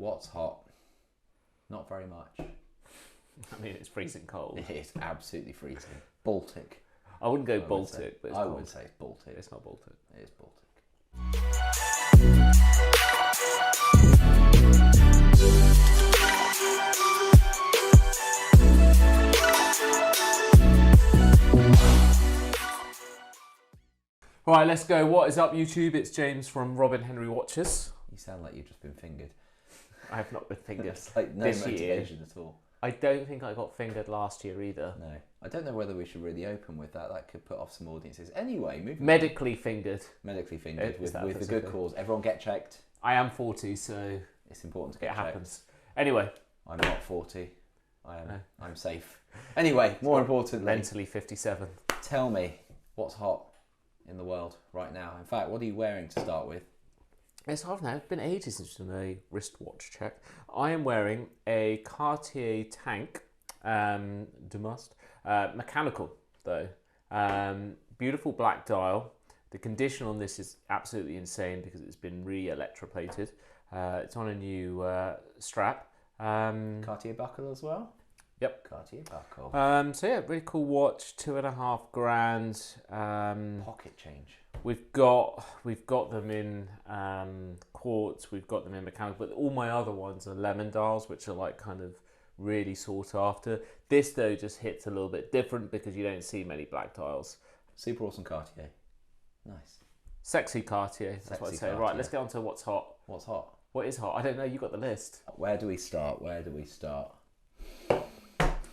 What's hot? Not very much. I mean, it's freezing cold. It is absolutely freezing. Baltic. I wouldn't go Baltic, but it's I cold. would say it's Baltic. It's not Baltic. It is Baltic. Right, let's go. What is up, YouTube? It's James from Robin Henry Watches. You sound like you've just been fingered. I have not been fingered. It's like no this motivation year. at all. I don't think I got fingered last year either. No. I don't know whether we should really open with that. That could put off some audiences. Anyway, moving on. Medically fingered. Medically fingered Is that with the physical? good cause. Everyone get checked. I am 40, so It's important to it get checked. happens. Anyway, I'm not 40. I'm No. I'm safe. Anyway, more importantly, mentally 57. tell me what's hot in the world right now. In fact, what are you wearing to start with? It's hard now. It's been ages since I've done a wristwatch check. I am wearing a Cartier Tank Dumas, mechanical though. Beautiful black dial. The condition on this is absolutely insane because it's been re-electroplated. It's on a new strap. Cartier buckle as well? Yep. Cartier buckle. So yeah, really cool watch. $2.5 grand. Pocket change. We've got them in quartz. We've got them in mechanical, but all my other ones are lemon dials, which are like kind of really sought after. This though just hits a little bit different because you don't see many black dials. Super awesome Cartier. Nice. Sexy Cartier. That's what I'd say. Cartier. Right, let's get on to what's hot. What's hot? What is hot? I don't know. You got the list. Where do we start?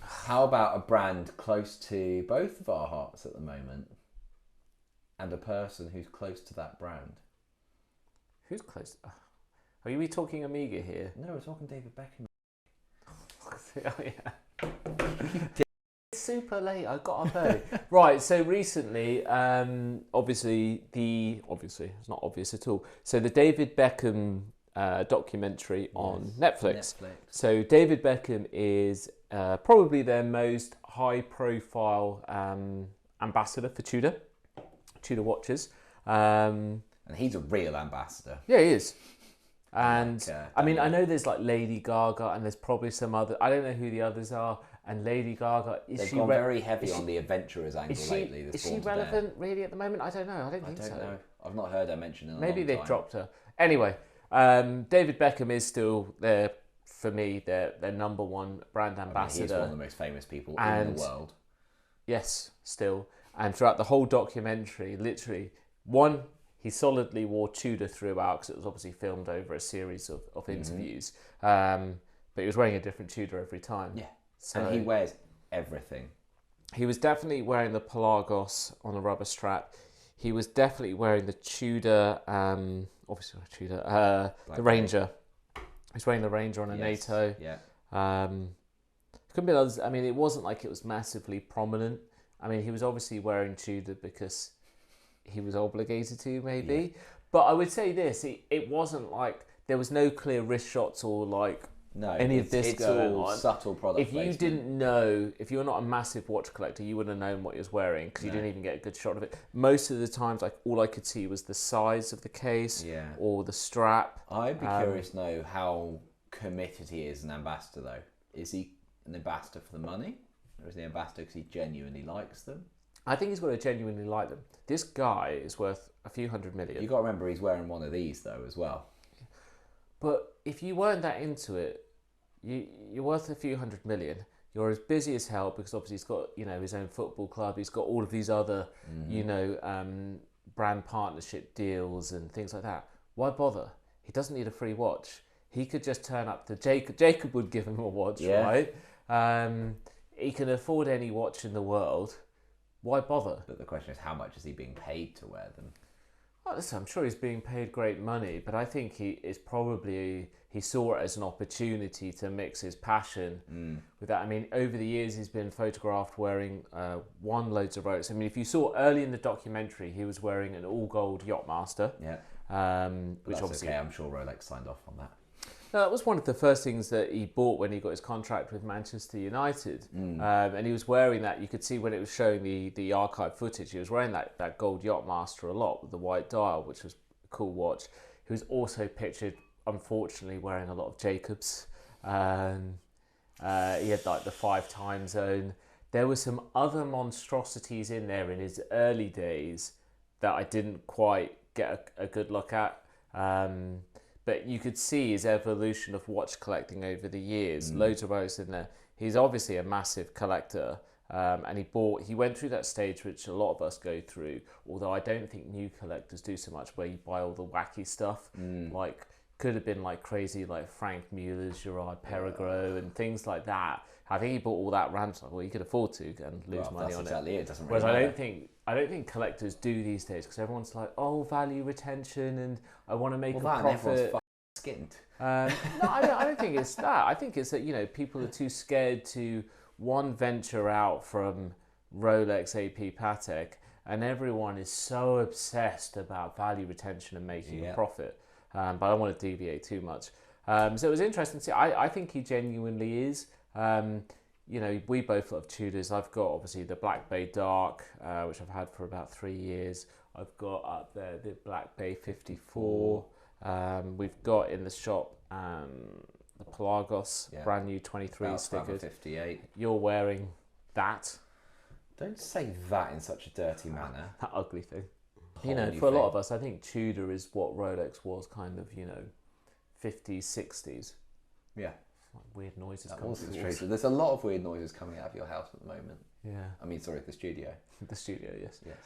How about a brand close to both of our hearts at the moment and a person who's close to that brand? Who's close? Are you talking Amiga here? No, we're talking David Beckham. Oh yeah. It's super late. I got up early. Right. So recently, obviously it's not obvious at all. So the David Beckham documentary on Netflix. So David Beckham is probably their most high-profile ambassador for Tudor watches. And he's a real ambassador. Yeah, he is. And Like, I mean, I know there's like Lady Gaga, and there's probably some other. I don't know who the others are. And Lady Gaga, They've gone very heavy on the adventurers angle lately. Is she relevant really at the moment? I don't know. I don't think so. Know. I've not heard her mentioned in a Maybe long they've time. dropped her. Anyway, David Beckham is still there for me. Their number one brand ambassador. He's one of the most famous people in And- the world. Yes, still. And throughout the whole documentary, literally, he solidly wore Tudor throughout because it was obviously filmed over a series of interviews. But he was wearing a different Tudor every time. Yeah. So And he wears everything. he was definitely wearing the Pelagos on a rubber strap. He was definitely wearing the Tudor, obviously not Tudor, the Ranger. He's wearing the Ranger on a NATO. Yeah. Couldn't be others. I mean, it wasn't like it was massively prominent. I mean, he was obviously wearing Tudor because he was obligated to, maybe. Yeah. But I would say this: it wasn't like there was no clear wrist shots or like any of this it's going all on. subtle product If you placement. didn't know, if you're not a massive watch collector, you wouldn't have known what he was wearing because you No. didn't even get a good shot of it. Most of the times, like all I could see was the size of the case or the strap. I'd be curious to know how committed he is an ambassador, though. Is he an ambassador for the money, or is he an ambassador because he genuinely likes them? I think he's got to genuinely like them. This guy is worth a few $100 million. You got to remember he's wearing one of these though as well. But if you weren't that into it, you're worth a few $100 million. You're as busy as hell because obviously he's got his own football club. He's got all of these other brand partnership deals and things like that. Why bother? He doesn't need a free watch. He could just turn up to Jacob. Jacob would give him a watch, right? He can afford any watch in the world. Why bother? But the question is, how much is he being paid to wear them? Well, listen, I'm sure he's being paid great money, but I think he saw it as an opportunity to mix his passion with that. I mean, over the years, he's been photographed wearing loads of Rolex. I mean, if you saw early in the documentary, he was wearing an all-gold Yachtmaster. Yeah. Which That's obviously, okay. I'm sure Rolex signed off on that. No, that was one of the first things that he bought when he got his contract with Manchester United. And he was wearing that. You could see when it was showing the archive footage, he was wearing that gold Yachtmaster a lot with the white dial, which was a cool watch. He was also pictured unfortunately wearing a lot of Jacobs. He had like the 5 time zone. There were some other monstrosities in there in his early days that I didn't quite get a good look at. But you could see his evolution of watch collecting over the years. Loads of Rolex in there. He's obviously a massive collector. And he went through that stage which a lot of us go through, although I don't think new collectors do so much, where you buy all the wacky stuff. Like, could have been like crazy, like Frank Muller's Gerard Perregaux and things like that. I think he bought all that random stuff. Well, he could afford to and lose money on exactly it. Doesn't Whereas really I don't think collectors do these days, because everyone's like, oh, value retention and I want to make a profit. Everyone's fucking skint. No, I don't think it's that. I think it's that, you know, people are too scared to venture out from Rolex AP Patek, and everyone is so obsessed about value retention and making a profit. But I don't want to deviate too much. So it was interesting to see. I think he genuinely is. You know, we both love Tudors. I've got obviously the Black Bay Dark, which I've had for about 3 years. I've got up there the Black Bay 54. We've got in the shop the Pelagos, brand new 23 stickered. 58. You're wearing that. Don't say that in such a dirty manner. That ugly thing. You know, for a lot of us, I think Tudor is what Rolex was kind of, you know, 50s, 60s. Yeah. Like weird noises that coming through. There's a lot of weird noises coming out of your house at the moment. Yeah. I mean, sorry, the studio. The studio, yes. Yes.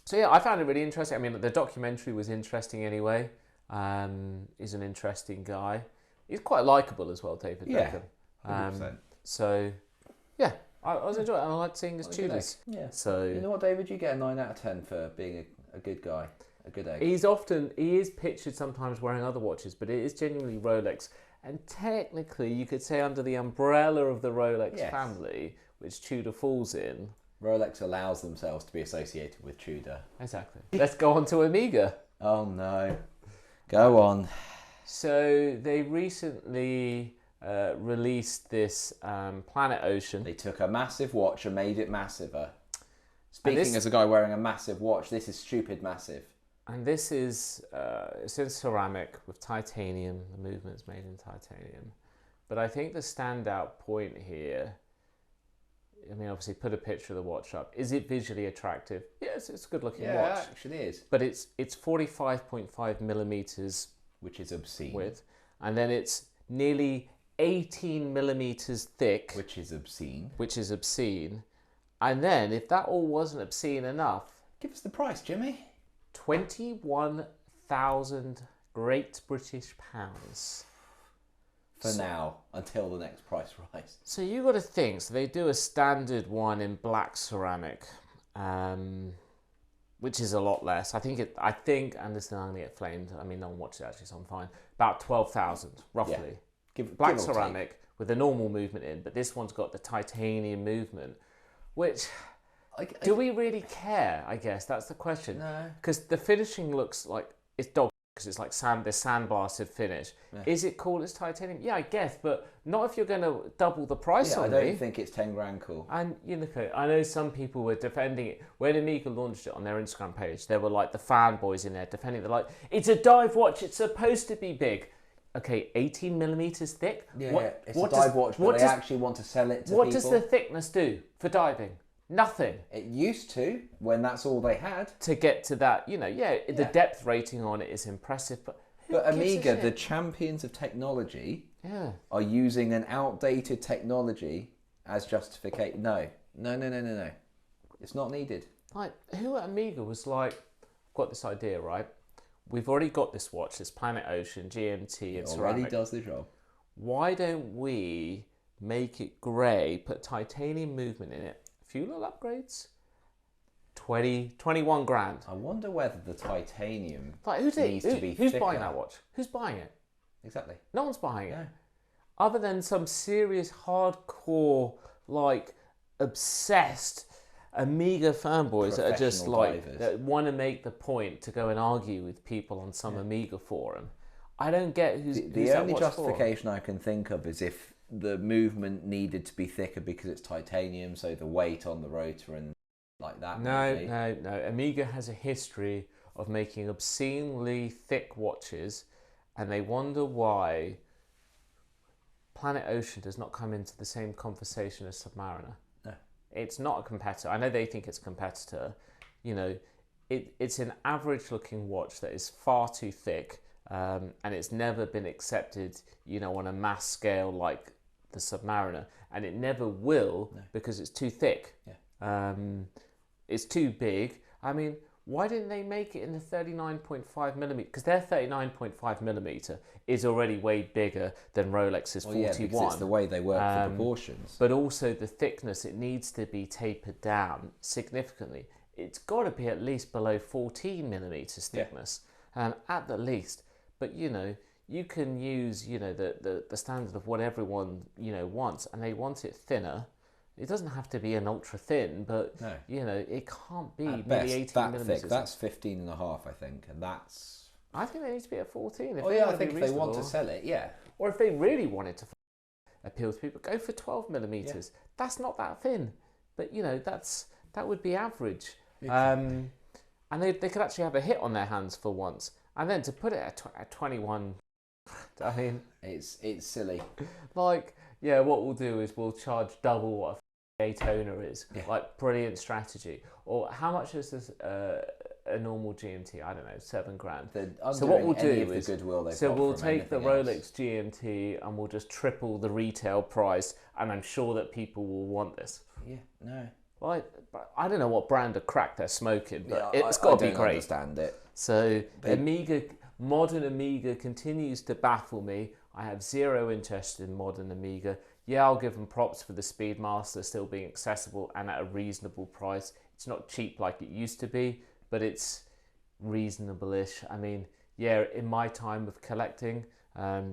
So yeah, I found it really interesting. I mean, the documentary was interesting anyway. He's an interesting guy. He's quite likeable as well, David Beckham. 100%. So yeah, I was enjoying it, and I liked seeing his Tudors. Yeah. So you know what, David, you get a 9 out of 10 for being a good guy, a good egg. he is pictured sometimes wearing other watches, but it is genuinely Rolex. And technically, you could say under the umbrella of the Rolex family, which Tudor falls in. Rolex allows themselves to be associated with Tudor. Exactly. Let's go on to Amiga. Oh no. Go on. So they recently released this Planet Ocean. They took a massive watch and made it massiver. Speaking as a guy wearing a massive watch, this is stupid massive. And this is, it's in ceramic with titanium. The movement's made in titanium. But I think the standout point here, I mean, obviously put a picture of the watch up. Is it visually attractive? Yes, it's a good looking watch. Yeah, it actually is. But it's 45.5 millimeters, which is obscene. Width. And then it's nearly 18 millimeters thick. Which is obscene. Which is obscene. And then, if that all wasn't obscene enough... Give us the price, Jimmy. 21,000 Great British pounds. For now, until the next price rise. So you got to think, so they do a standard one in black ceramic, which is a lot less. I think, and this thing I'm going to get flamed. I mean, no one watches it actually, so I'm fine. About 12,000, roughly. Yeah. Black ceramic with a normal movement in, but this one's got the titanium movement, which... do we really care? I guess that's the question. No. Because the finishing looks like it's dog, because it's like sandblasted finish. Yeah. Is it cool as titanium? Yeah, I guess, but not if you're going to double the price on I don't think it's 10 grand cool. And you look at, I know some people were defending it. When Amiga launched it on their Instagram page, there were like the fanboys in there defending it. They're like, it's a dive watch, it's supposed to be big. Okay, 18 millimeters thick? Yeah, it's a dive watch, but they actually want to sell it to people. What does the thickness do for diving? Nothing. It used to, when that's all they had. To get to that, you know, the depth rating on it is impressive, but Amiga, the champions of technology, are using an outdated technology as justification. No. It's not needed. Like, who at Amiga was like, I've got this idea, right? We've already got this watch, this Planet Ocean, GMT, and ceramic. It already does the job. Why don't we make it grey, put titanium movement in it, a few little upgrades, 21 grand. I wonder whether the titanium needs to be Who's thicker. buying that watch? Who's buying it? Exactly. No one's buying it. Other than some serious, hardcore, like, obsessed Amiga fanboys that are just like, that want to make the point to go and argue with people on some Amiga forum. I don't get who's the only justification I can think of is if the movement needed to be thicker because it's titanium, so the weight on the rotor and like that. No. Amiga has a history of making obscenely thick watches, and they wonder why Planet Ocean does not come into the same conversation as Submariner. No. It's not a competitor. I know they think it's a competitor. You know, it's an average-looking watch that is far too thick, and it's never been accepted, you know, on a mass scale like the Submariner, and it never will because it's too thick. Yeah. It's too big. I mean, why didn't they make it in the 39.5 millimeter? Because their 39.5 millimeter is already way bigger than Rolex's 41. Yeah, because it's the way they work the proportions. But also the thickness, it needs to be tapered down significantly. It's got to be at least below 14 millimeters thickness, at the least. But, you know, you can use, you know, the standard of what everyone, you know, wants, and they want it thinner. It doesn't have to be an ultra thin, but you know, it can't be at maybe best, 18 that millimeters. thick. That's 15 and a half, I think, and that's. I think they need to be at 14. If I think if they want to sell it, or if they really wanted to appeal to people, go for 12 millimeters. Yeah. That's not that thin, but you know, that would be average. Exactly. And they could actually have a hit on their hands for once, and then to put it at 21. I mean, it's silly. Like, yeah, what we'll do is we'll charge double what a Daytona is. Yeah. Like, brilliant strategy. Or how much is this a normal GMT? I don't know, $7,000. So what we'll do is we'll take the Rolex GMT and we'll just triple the retail price, and I'm sure that people will want this. Yeah, no. Well, I don't know what brand of crack they're smoking, but it's got to be great. I understand it. So modern Amiga continues to baffle me. I have zero interest in modern Amiga. Yeah, I'll give them props for the Speedmaster still being accessible and at a reasonable price. It's not cheap like it used to be, but it's reasonable-ish. I mean, yeah, in my time of collecting,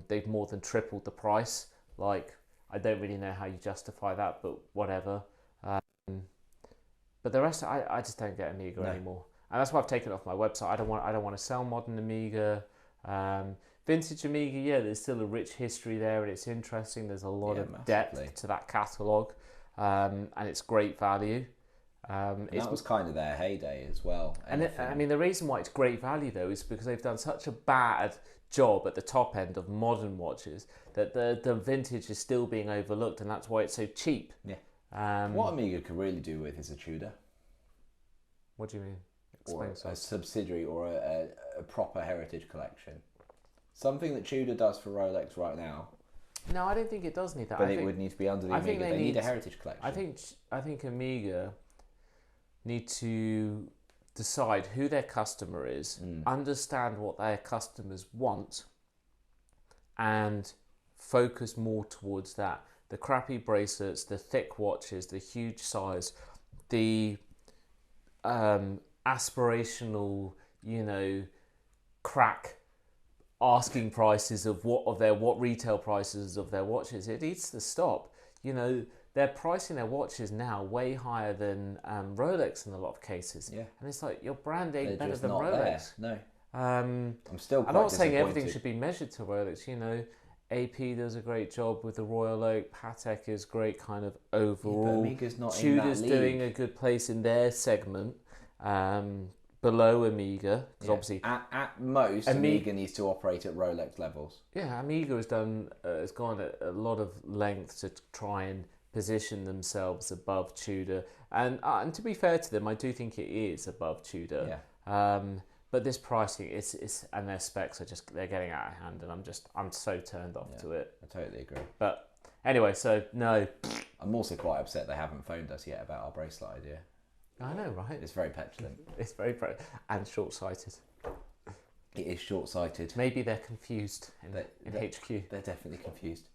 they've more than tripled the price. Like, I don't really know how you justify that, but whatever. But the rest, I just don't get Amiga anymore. And that's why I've taken it off my website. I don't want to sell modern Amiga. Vintage Amiga, yeah, there's still a rich history there, and it's interesting. There's a lot of depth to that catalogue, and it's great value. That was kind of their heyday as well. And I mean, the reason why it's great value though is because they've done such a bad job at the top end of modern watches that the vintage is still being overlooked, and that's why it's so cheap. Yeah. What Amiga could really do with is a Tudor. What do you mean? Or a subsidiary or a proper heritage collection. Something that Tudor does for Rolex right now. No, I don't think it does need that. But it would need to be under the Amiga. They need a heritage collection. I think Amiga need to decide who their customer is, understand what their customers want, and focus more towards that. The crappy bracelets, the thick watches, the huge size, the aspirational, you know, crack asking prices of what retail prices of their watches. It needs to stop. You know, they're pricing their watches now way higher than Rolex in a lot of cases. Yeah. And it's like, your brand ain't better than Rolex. There. No. I'm not saying everything should be measured to Rolex. You know, AP does a great job with the Royal Oak. Patek is great kind of overall. Yeah, but Amiga's not Tudor's in that league. doing a good place in their segment. Below Amiga, because obviously at most Amiga needs to operate at Rolex levels. Yeah, Amiga has gone a lot of length to try and position themselves above Tudor, and to be fair to them, I do think it is above Tudor. Yeah. But this pricing is and their specs they're getting out of hand, and I'm so turned off to it. I totally agree. But anyway, so no. I'm also quite upset they haven't phoned us yet about our bracelet idea. I know, right? It's very petulant. It's very and short-sighted. It is short-sighted. Maybe they're confused in HQ. They're definitely confused.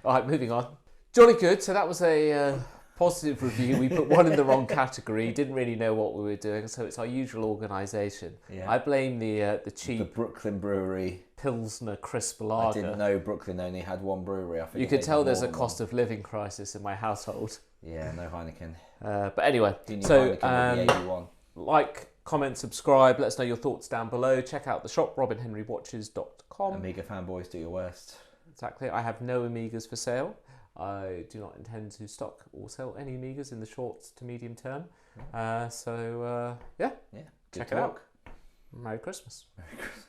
All right, moving on. Jolly good. So that was a positive review. We put one in the wrong category. Didn't really know what we were doing, so it's our usual organisation. Yeah. I blame the cheap... The Brooklyn Brewery. Pilsner crisp lager. I didn't know Brooklyn only had one brewery. You could tell there's a cost of living crisis in my household. Yeah, no Heineken. But anyway, so like, comment, subscribe. Let us know your thoughts down below. Check out the shop, robinhenrywatches.com. Amiga fanboys, do your worst. Exactly. I have no Amigas for sale. I do not intend to stock or sell any Amigas in the short to medium term. Yeah. Check it out. Merry Christmas. Merry Christmas.